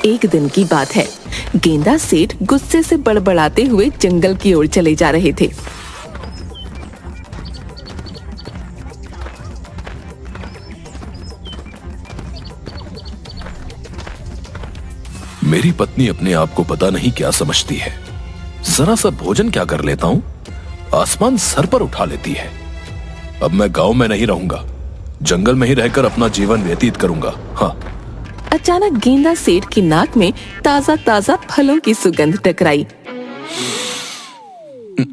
एक दिन की बात है। गेंदा सेठ गुस्से से बड़बड़ाते हुए जंगल की ओर चले जा रहे थे। मेरी पत्नी अपने आप को पता नहीं क्या समझती है। जरा सा भोजन क्या कर लेता हूँ, आसमान सर पर उठा लेती है। अब मैं गांव में नहीं रहूंगा, जंगल में ही रहकर अपना जीवन व्यतीत करूंगा। हाँ। अचानक गेंदा सेठ की नाक में ताजा ताजा फलों की सुगंध टकराई।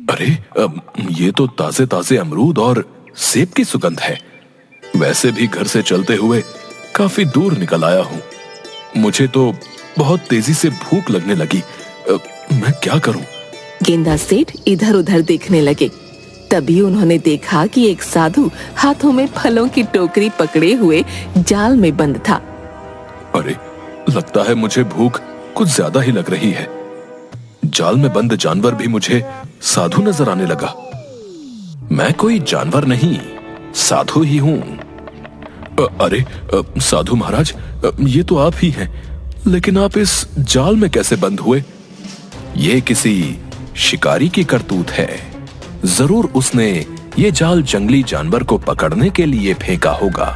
अरे ये तो ताजे ताजे अमरूद और सेब की सुगंध है। वैसे भी घर से चलते हुए काफी दूर निकल आया हूँ। मुझे तो बहुत तेजी से भूख लगने लगी। मैं क्या करूं? गेंदा सेठ इधर उधर देखने लगे। तभी उन्होंने देखा कि एक साधु हाथों में फलों की टोकरी पकड़े हुए जाल में बंद था। अरे, लगता है मुझे भूख कुछ ज्यादा ही लग रही है। जाल में बंद जानवर भी मुझे साधु नजर आने लगा। मैं कोई जानवर नहीं, साधु ही हूं। अरे साधु महाराज, ये तो आप ही हैं, लेकिन आप इस जाल में कैसे बंद हुए? ये किसी शिकारी की करतूत है। जरूर उसने ये जाल जंगली जानवर को पकड़ने के लिए फेंका होगा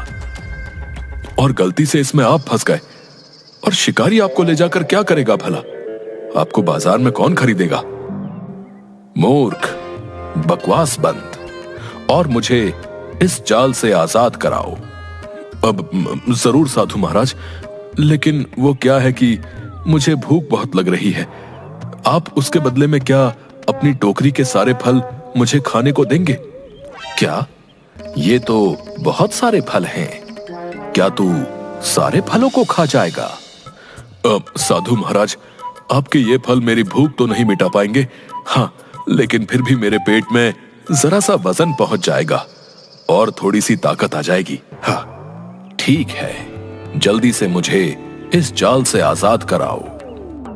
और गलती से इसमें आप फंस गए। और शिकारी आपको ले जाकर क्या करेगा भला? आपको बाजार में कौन खरीदेगा? मूर्ख, बकवास बंद और मुझे इस जाल से आजाद कराओ। अब जरूर साधु महाराज, लेकिन वो क्या है कि मुझे भूख बहुत लग रही है। आप उसके बदले में क्या अपनी टोकरी के सारे फल मुझे खाने को देंगे? क्या? ये तो बहुत सारे फल हैं। क्या तू सारे फलों को खा जाएगा? साधु महाराज, आपके ये फल मेरी भूख तो नहीं मिटा पाएंगे। हाँ, लेकिन फिर भी मेरे पेट में जरा सा वजन पहुंच जाएगा और थोड़ी सी ताकत आ जाएगी। हाँ, ठीक है, जल्दी से मुझे इस जाल से आजाद कराओ।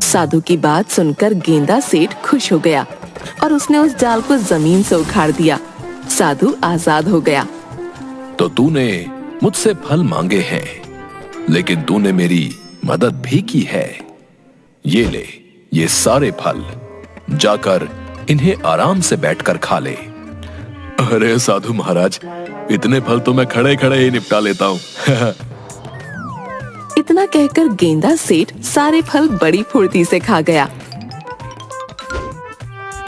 साधु की बात सुनकर गेंदा सेठ खुश हो गया और उसने उस जाल को जमीन से उखाड़ दिया। साधु आजाद हो गया। तो तूने मुझसे फल मांगे हैं, लेकिन तूने मेरी मदद भी की है। ये ले, ये सारे फल, जाकर इन्हें आराम से बैठकर खा ले। अरे साधु महाराज, इतने फल तो मैं खड़े खड़े ही निपटा लेता हूँ। इतना कहकर गेंदा सेठ सारे फल बड़ी फुर्ती से खा गया।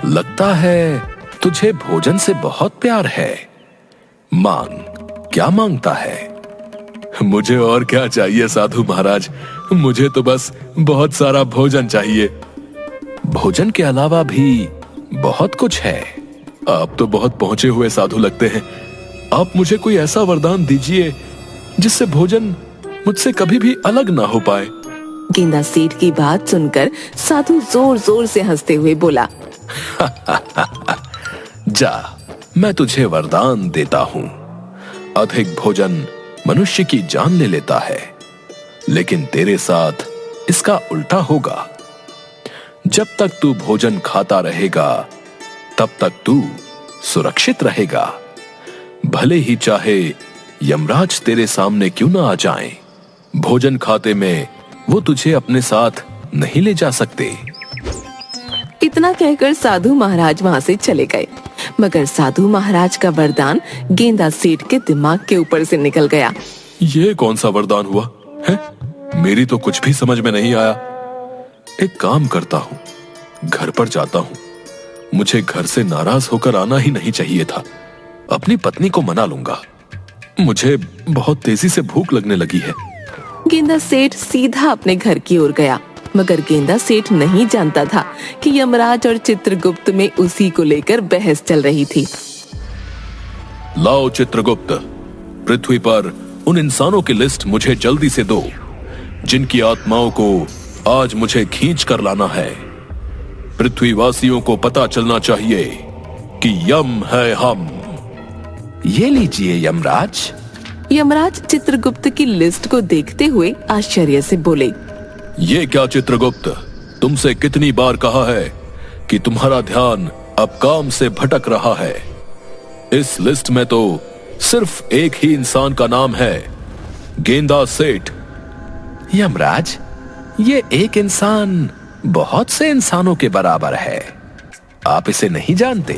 लगता है तुझे भोजन से बहुत प्यार है। मांग, क्या मांगता है? मुझे और क्या चाहिए साधु महाराज, मुझे तो बस बहुत सारा भोजन चाहिए। भोजन के अलावा भी बहुत कुछ है। आप तो बहुत पहुंचे हुए साधु लगते हैं। आप मुझे कोई ऐसा वरदान दीजिए जिससे भोजन मुझसे कभी भी अलग ना हो पाए। गेंदा सेठ की बात सुनकर साधु जोर जोर से हंसते हुए बोला, जा, मैं तुझे वरदान देता हूं। अधिक भोजन मनुष्य की जान ले लेता है, लेकिन तेरे साथ इसका उल्टा होगा। जब तक तू भोजन खाता रहेगा, तब तक तू सुरक्षित रहेगा। भले ही चाहे यमराज तेरे सामने क्यों ना आ जाएं, भोजन खाते में वो तुझे अपने साथ नहीं ले जा सकते। इतना कहकर साधु महाराज वहां से चले गए। मगर साधु महाराज का वरदान गेंदा सेठ के दिमाग के ऊपर से निकल गया। ये कौन सा वरदान हुआ है? मेरी तो कुछ भी समझ में नहीं आया। एक काम करता हूँ, घर पर जाता हूँ। मुझे घर से नाराज होकर आना ही नहीं चाहिए था। अपनी पत्नी को मना लूंगा। मुझे बहुत तेजी से भूख लगने लगी है। गेंदा सेठ सीधा अपने घर की ओर गया, मगर गेंदा सेठ नहीं जानता था कि यमराज और चित्रगुप्त में उसी को लेकर बहस चल रही थी। लाओ चित्रगुप्त, पृथ्वी पर उन इंसानों की लिस्ट मुझे जल्दी से दो, जिनकी आत्माओं को आज मुझे खींच कर लाना है। पृथ्वीवासियों को पता चलना चाहिए कि यम है हम। ये लीजिए यमराज। यमराज चित्रगुप्त की लिस्ट को देखते हुए आश्चर्य से बोले, ये क्या चित्रगुप्त, तुमसे कितनी बार कहा है कि तुम्हारा ध्यान अब काम से भटक रहा है। इस लिस्ट में तो सिर्फ एक ही इंसान का नाम है, गेंदा सेठ। यमराज, ये एक इंसान बहुत से इंसानों के बराबर है। आप इसे नहीं जानते?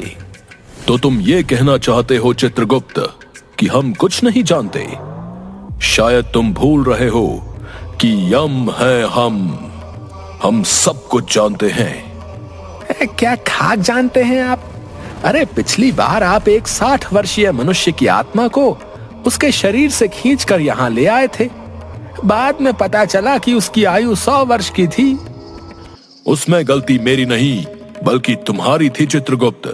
तो तुम ये कहना चाहते हो चित्रगुप्त कि हम कुछ नहीं जानते? शायद तुम भूल रहे हो कि यम है हम सब कुछ जानते हैं। क्या खाक जानते हैं आप? अरे पिछली बार आप एक 60 वर्षीय मनुष्य की आत्मा को उसके शरीर से खींचकर यहाँ ले आए थे। बाद में पता चला कि उसकी आयु 100 वर्ष की थी। उसमें गलती मेरी नहीं बल्कि तुम्हारी थी चित्रगुप्त।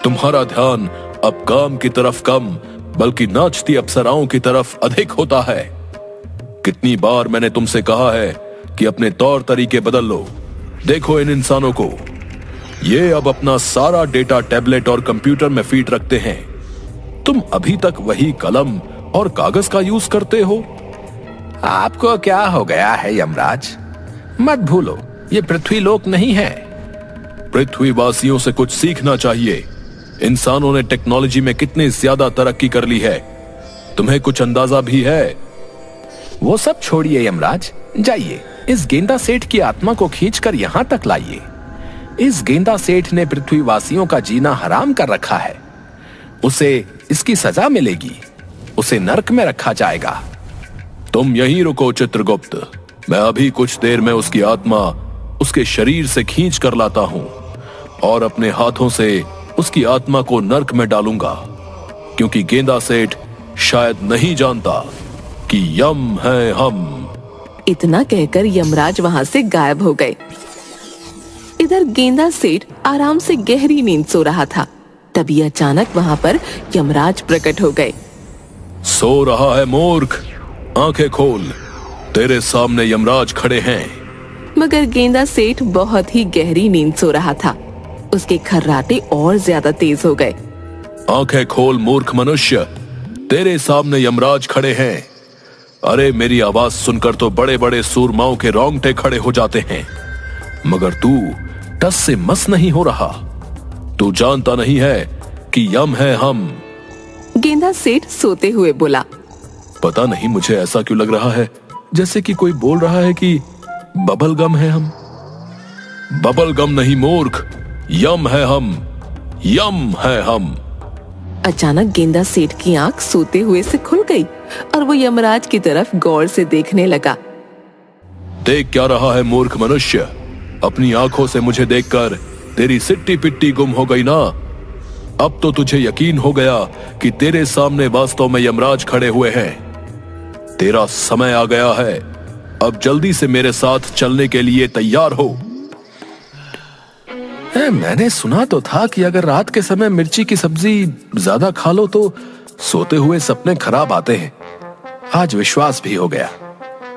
तुम्हारा ध्यान अब काम की तरफ कम बल्कि नाचती अप्सराओं की तरफ अधिक होता है। कितनी बार मैंने तुमसे कहा है कि अपने तौर तरीके बदल लो। देखो इन इंसानों को, ये अब अपना सारा डेटा टैबलेट और कंप्यूटर में फीड रखते हैं। तुम अभी तक वही कलम और कागज का यूज करते हो। आपको क्या हो गया है यमराज? मत भूलो ये पृथ्वीलोक नहीं है। पृथ्वीवासियों से कुछ सीखना चाहिए। इंसानों ने टेक्नोलॉजी में कितनी ज्यादा तरक्की कर ली है, तुम्हें कुछ अंदाजा भी है? वो सब छोड़िए यमराज, जाइए इस गेंदा सेठ की आत्मा को खींचकर यहां तक लाइए। इस गेंदा सेठ ने पृथ्वीवासियों का जीना हराम कर रखा है। उसे इसकी सजा मिलेगी। उसे नरक में रखा जाएगा। तुम यहीं रुको चित्रगुप्त, मैं अभी कुछ देर में उसकी आत्मा उसके शरीर से खींच कर लाता हूं और अपने हाथों से उसकी आत्मा को नरक में डालूंगा, क्योंकि गेंदा सेठ शायद नहीं जानता कि यम है हम। इतना कहकर यमराज वहां से गायब हो गए। इधर गेंदा सेठ आराम से गहरी नींद सो रहा था। तभी अचानक वहां पर यमराज प्रकट हो गए। सो रहा है मूर्ख, आंखें खोल, तेरे सामने यमराज खड़े हैं। मगर गेंदा सेठ बहुत ही गहरी नींद सो रहा था। उसके खर्राटे और ज्यादा तेज हो गए। आंखें खोल मूर्ख मनुष्य, तेरे सामने यमराज खड़े हैं। अरे मेरी आवाज सुनकर तो बड़े बड़े सूरमाओं के रोंगटे खड़े हो जाते हैं, मगर तू टस से मस नहीं हो रहा। तू जानता नहीं है कि यम है हम। गेंदा सेठ सोते हुए बोला। पता नहीं मुझे ऐसा क्यों लग रहा है जैसे कि कोई बोल रहा है कि बबल गम है हम। बबल गम नहीं मूर्ख, यम है हम, यम है हम। अचानक गेंदा सेठ की आंख सोते हुए से खुल गई और वो यमराज की तरफ गौर से देखने लगा। देख क्या रहा है मूर्ख मनुष्य? अपनी आंखों से मुझे देखकर तेरी सिट्टी पिट्टी गुम हो गई ना? अब तो तुझे यकीन हो गया कि तेरे सामने वास्तव में यमराज खड़े हुए हैं। तेरा समय आ गया है, अब जल्दी से मेरे साथ चलने के लिए तैयार हो। मैंने सुना तो था कि अगर रात के समय मिर्ची की सब्जी ज्यादा खा लो तो सोते हुए सपने खराब आते हैं। आज विश्वास भी हो गया।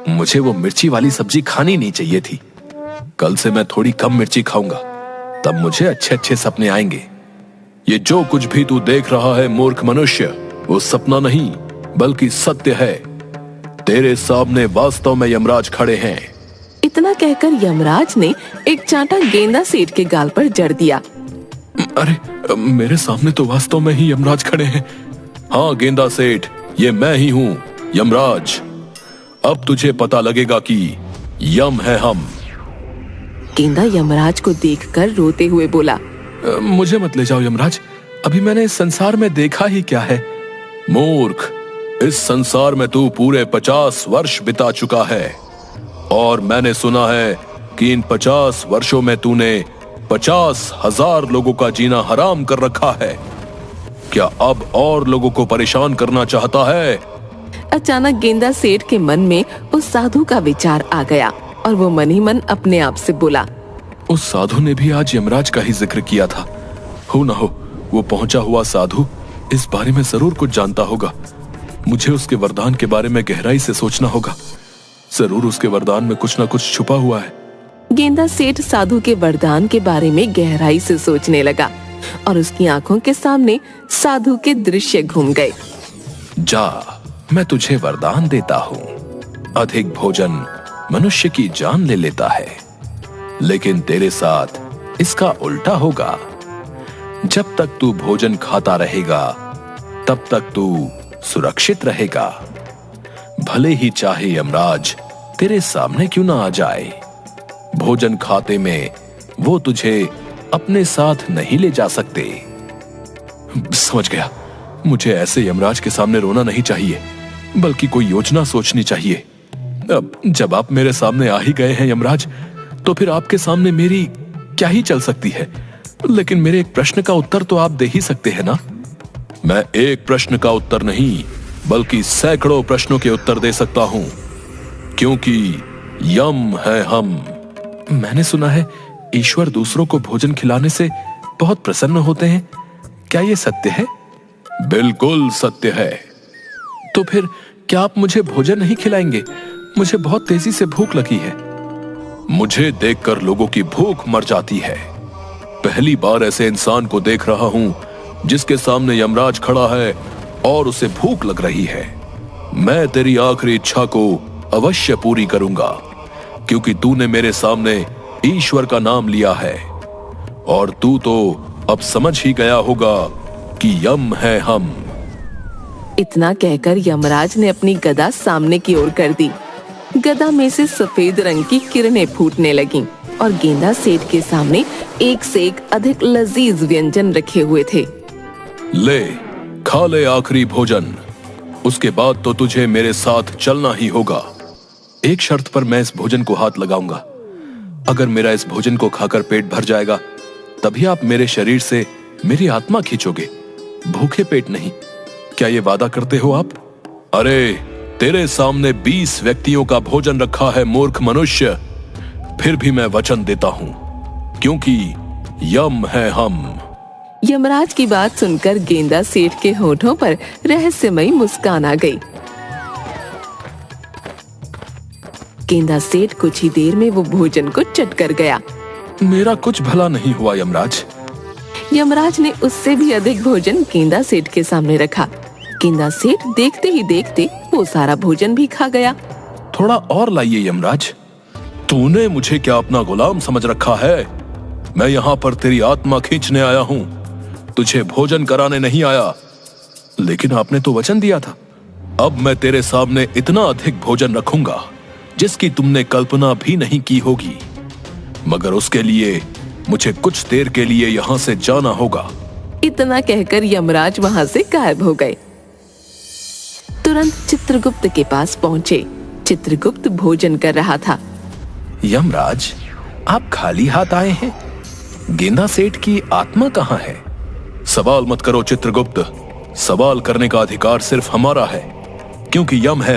मुझे वो मिर्ची वाली सब्जी खानी नहीं चाहिए थी। कल से मैं थोड़ी कम मिर्ची खाऊंगा, तब मुझे अच्छे अच्छे सपने आएंगे। ये जो कुछ भी तू देख रहा है मूर्ख मनुष्य, वो सपना नहीं बल्कि सत्य है। तेरे सामने वास्तव में यमराज खड़े हैं। इतना कहकर यमराज ने एक चांटा गेंदा सेठ के गाल पर जड़ दिया। अरे मेरे सामने तो वास्तव में ही यमराज खड़े हैं। हाँ गेंदा सेठ, ये मैं ही हूँ यमराज। अब तुझे पता लगेगा कि यम है हम। गेंदा यमराज को देखकर रोते हुए बोला। मुझे मत ले जाओ यमराज, अभी मैंने इस संसार में देखा ही क्या है। मूर्ख, इस संसार में तू पूरे 50 वर्ष बिता चुका है और मैंने सुना है कि इन 50 वर्षों में तूने 50,000 लोगों का जीना हराम कर रखा है। क्या अब और लोगों को परेशान करना चाहता है? अचानक गेंदा सेठ के मन में उस साधु का विचार आ गया और वो मन ही मन अपने आप से बोला। उस साधु ने भी आज यमराज का ही जिक्र किया था। हो ना हो वो पहुंचा हुआ साधु इस बारे में जरूर कुछ जानता होगा। मुझे उसके वरदान के बारे में गहराई से सोचना होगा। जरूर उसके वरदान में कुछ ना कुछ छुपा हुआ है। गेंदा सेठ साधु के वरदान के बारे में गहराई से सोचने लगा और उसकी आंखों के सामने साधु के दृश्य घूम गए। जा, मैं तुझे वरदान देता हूँ। अधिक भोजन मनुष्य की जान ले लेता है, लेकिन तेरे साथ इसका उल्टा होगा। जब तक तू भोजन खाता रहेगा तब तक तू सुरक्षित रहेगा, भले ही चाहे यमराज तेरे सामने क्यों ना आ जाए। भोजन खाते में वो तुझे अपने साथ नहीं ले जा सकते। समझ गया, मुझे ऐसे यमराज के सामने रोना नहीं चाहिए, बल्कि कोई योजना सोचनी चाहिए। अब जब आप मेरे सामने आ ही गए हैं यमराज, तो फिर आपके सामने मेरी क्या ही चल सकती है। लेकिन मेरे एक प्रश्न का उत्तर तो आप दे ही सकते हैं ना। मैं एक प्रश्न का उत्तर नहीं, बल्कि सैकड़ों प्रश्नों के उत्तर दे सकता हूं, क्योंकि यम है हम। मैंने सुना है ईश्वर दूसरों को भोजन खिलाने से बहुत प्रसन्न होते हैं। क्या ये सत्य है? बिल्कुल सत्य है। तो फिर क्या आप मुझे भोजन नहीं खिलाएंगे? मुझे बहुत तेजी से भूख लगी है। मुझे देखकर लोगों की भूख मर जाती है। पहली बार ऐसे इंसान को देख रहा हूं जिसके सामने यमराज खड़ा है और उसे भूख लग रही है। मैं तेरी आखिरी इच्छा को अवश्य पूरी करूंगा, क्योंकि तूने मेरे सामने ईश्वर का नाम लिया है, और तू तो अब समझ ही गया होगा कि यम है हम। इतना कहकर यमराज ने अपनी गदा सामने की ओर कर दी। गदा में से सफेद रंग की किरणें फूटने लगीं और गेंदा सेठ के सामने एक से एक अधिक लजीज व्यंजन रखे हुए थे। ले, खा ले आखिरी भोजन, उसके बाद तो तुझे मेरे साथ चलना ही होगा। एक शर्त पर मैं इस भोजन को हाथ लगाऊंगा। अगर मेरा इस भोजन को खाकर पेट भर जाएगा, तभी आप मेरे शरीर से मेरी आत्मा खींचोगे, भूखे पेट नहीं। क्या ये वादा करते हो आप? अरे, तेरे सामने 20 व्यक्तियों का भोजन रखा है मूर्ख मनुष्य। फिर भी मैं वचन देता हूं, क्योंकि यम है हम। यमराज की बात सुनकर गेंदा सेठ के होठों पर रहस्यमयी मुस्कान आ गई। गेंदा सेठ कुछ ही देर में वो भोजन को चट कर गया। मेरा कुछ भला नहीं हुआ यमराज। यमराज ने उससे भी अधिक भोजन गेंदा सेठ के सामने रखा। गेंदा सेठ देखते ही देखते वो सारा भोजन भी खा गया। थोड़ा और लाइए यमराज। तूने मुझे क्या अपना गुलाम समझ रखा है? मैं यहाँ पर तेरी आत्मा खींचने आया हूँ, तुझे भोजन कराने नहीं आया। लेकिन आपने तो वचन दिया था। अब मैं तेरे सामने इतना अधिक भोजन रखूंगा जिसकी तुमने कल्पना भी नहीं की होगी, मगर उसके लिए मुझे कुछ देर के लिए यहाँ से जाना होगा। इतना कहकर यमराज वहाँ से गायब हो गए। तुरंत चित्रगुप्त के पास पहुँचे। चित्रगुप्त भोजन कर रहा था। यमराज, आप खाली हाथ आए हैं? गेंदा सेठ की आत्मा कहाँ है? सवाल मत करो चित्रगुप्त। सवाल करने का अधिकार सिर्फ हमारा है, क्योंकि यम है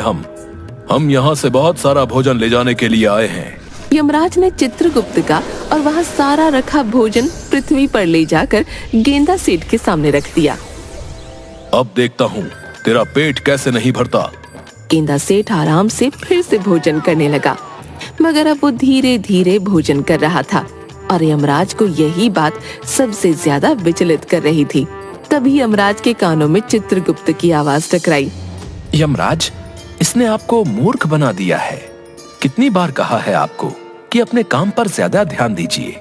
हम यहाँ से बहुत सारा भोजन ले जाने के लिए आए हैं। यमराज ने चित्रगुप्त का और वहाँ सारा रखा भोजन पृथ्वी पर ले जाकर गेंदा सेठ के सामने रख दिया। अब देखता हूँ तेरा पेट कैसे नहीं भरता। गेंदा सेठ आराम से फिर से भोजन करने लगा, मगर अब वो धीरे धीरे भोजन कर रहा था और यमराज को यही बात सबसे ज्यादा विचलित कर रही थी। तभी यमराज के कानों में चित्रगुप्त की आवाज टकराई। यमराज, इसने आपको मूर्ख बना दिया है। कितनी बार कहा है आपको कि अपने काम पर ज्यादा ध्यान दीजिए,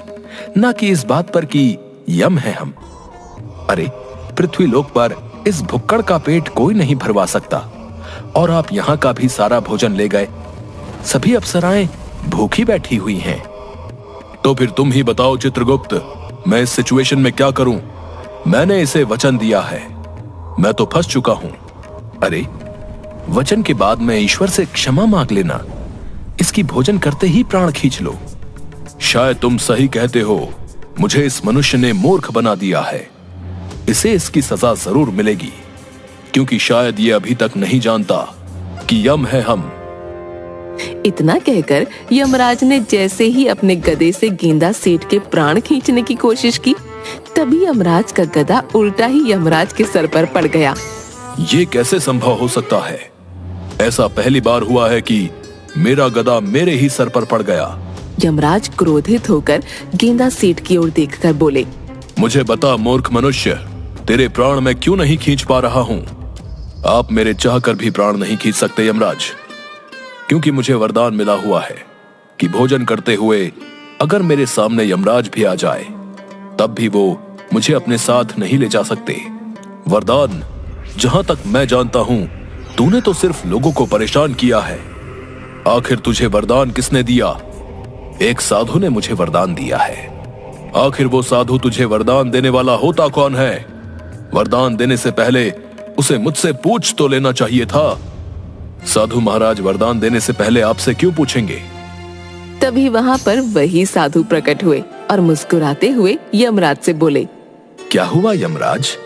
ना कि इस बात पर कि यम है हम। अरे, पृथ्वी लोक पर इस भुक्कड़ का पेट कोई नहीं भरवा सकता, और आप यहाँ का भी सारा भोजन ले गए। सभी अप्सराएं भूखी बैठी हुई हैं। तो फिर तुम ही बताओ चित्रगुप्त, मैं इस सिचुएशन में क्या करूं? मैंने इसे वचन दिया है, मैं तो फंस चुका हूं। अरे, वचन के बाद में ईश्वर से क्षमा मांग लेना, इसकी भोजन करते ही प्राण खींच लो। शायद तुम सही कहते हो, मुझे इस मनुष्य ने मूर्ख बना दिया है। इसे इसकी सजा जरूर मिलेगी, क्योंकि शायद ये अभी तक नहीं जानता कि यम है हम। इतना कहकर यमराज ने जैसे ही अपने गदे से गेंदा सेठ के प्राण खींचने की कोशिश की, तभी यमराज का गदा उल्टा ही यमराज के सर पर पड़ गया। ये कैसे संभव हो सकता है? ऐसा पहली बार हुआ है कि मेरा गदा मेरे ही सर पर पड़ गया। यमराज क्रोधित होकर गेंदा सेठ की ओर देखकर बोले, मुझे बता मूर्ख मनुष्य, तेरे प्राण मैं क्यों नहीं खींच पा रहा हूँ? आप मेरे चाहकर भी प्राण नहीं खींच सकते यमराज, क्योंकि मुझे वरदान मिला हुआ है कि भोजन करते हुए अगर मेरे सामने यमराज भी आ जाए, तब भी वो मुझे अपने साथ नहीं ले जा सकते। वरदान, जहां तक मैं जानता हूं, तूने तो सिर्फ लोगों को परेशान किया है। आखिर तुझे वरदान किसने दिया? एक साधु ने मुझे वरदान दिया है। आखिर वो साधु तुझे वरदान देने वाला होता कौन है? वरदान देने से पहले उसे मुझसे पूछ तो लेना चाहिए था। साधु महाराज वरदान देने से पहले आपसे क्यों पूछेंगे? तभी वहां पर वही साधु प्रकट हुए और मुस्कुराते हुए यमराज से बोले, क्या हुआ यमराज?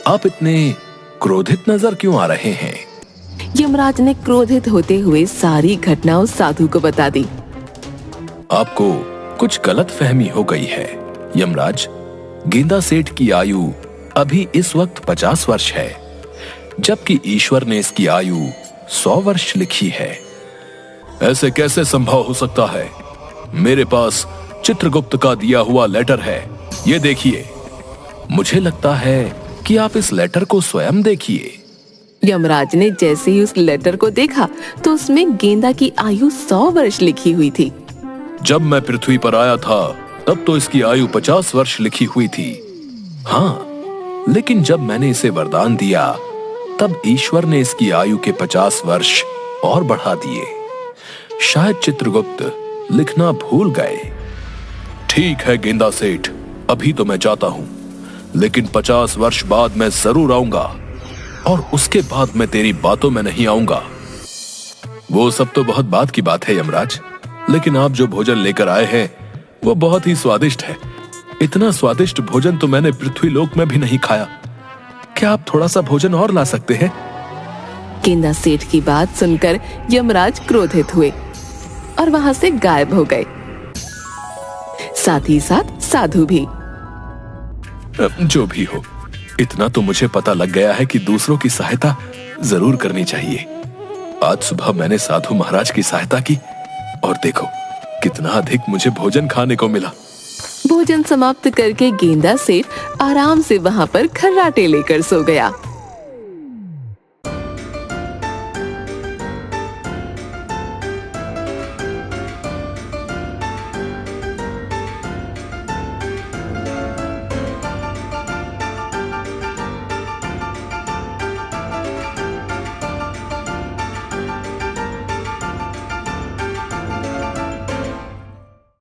आप इतने क्रोधित नजर क्यों आ रहे हैं? यमराज ने क्रोधित होते हुए सारी घटना उस साधु को बता दी। आपको कुछ गलत फहमी हो गई है यमराज। गेंदा सेठ की आयु अभी इस वक्त 50 वर्ष है, जबकि ईश्वर ने इसकी आयु 100 वर्ष लिखी है। ऐसे कैसे संभव हो सकता है? मेरे पास चित्रगुप्त का दिया हुआ लेटर है, ये देखिए। मुझे लगता है कि आप इस लेटर को स्वयं देखिए। यमराज ने जैसे ही उस लेटर को देखा तो उसमें गेंदा की आयु 100 वर्ष लिखी हुई थी। जब मैं पृथ्वी पर आया था तब तो इसकी आयु 50 वर्ष लिखी हुई थी। हाँ, लेकिन जब मैंने इसे वरदान दिया तब ईश्वर ने इसकी आयु के 50 वर्ष और बढ़ा दिए। शायद चित्रगुप्त लिखना भूल गए। ठीक है गेंदा सेठ, अभी तो मैं जाता हूं, लेकिन 50 वर्ष बाद मैं जरूर आऊंगा, और उसके बाद मैं तेरी बातों में नहीं आऊंगा। वो सब तो बहुत बात की बात है यमराज, लेकिन आप जो भोजन लेकर आए हैं वो बहुत ही स्वादिष्ट है। इतना स्वादिष्ट भोजन तो मैंने पृथ्वी लोक में भी नहीं खाया। क्या आप थोड़ा सा भोजन और ला सकते हैं? गेंदा सेठ की बात सुनकर यमराज क्रोधित हुए और वहां से गायब हो गए। साथ ही साथ साधु भी। जो भी हो, इतना तो मुझे पता लग गया है कि दूसरों की सहायता जरूर करनी चाहिए। आज सुबह मैंने साधु महाराज की सहायता की और देखो कितना अधिक मुझे भोजन खाने को मिला। भोजन समाप्त करके गेंदा सेठ आराम से वहां पर खर्राटे लेकर सो गया।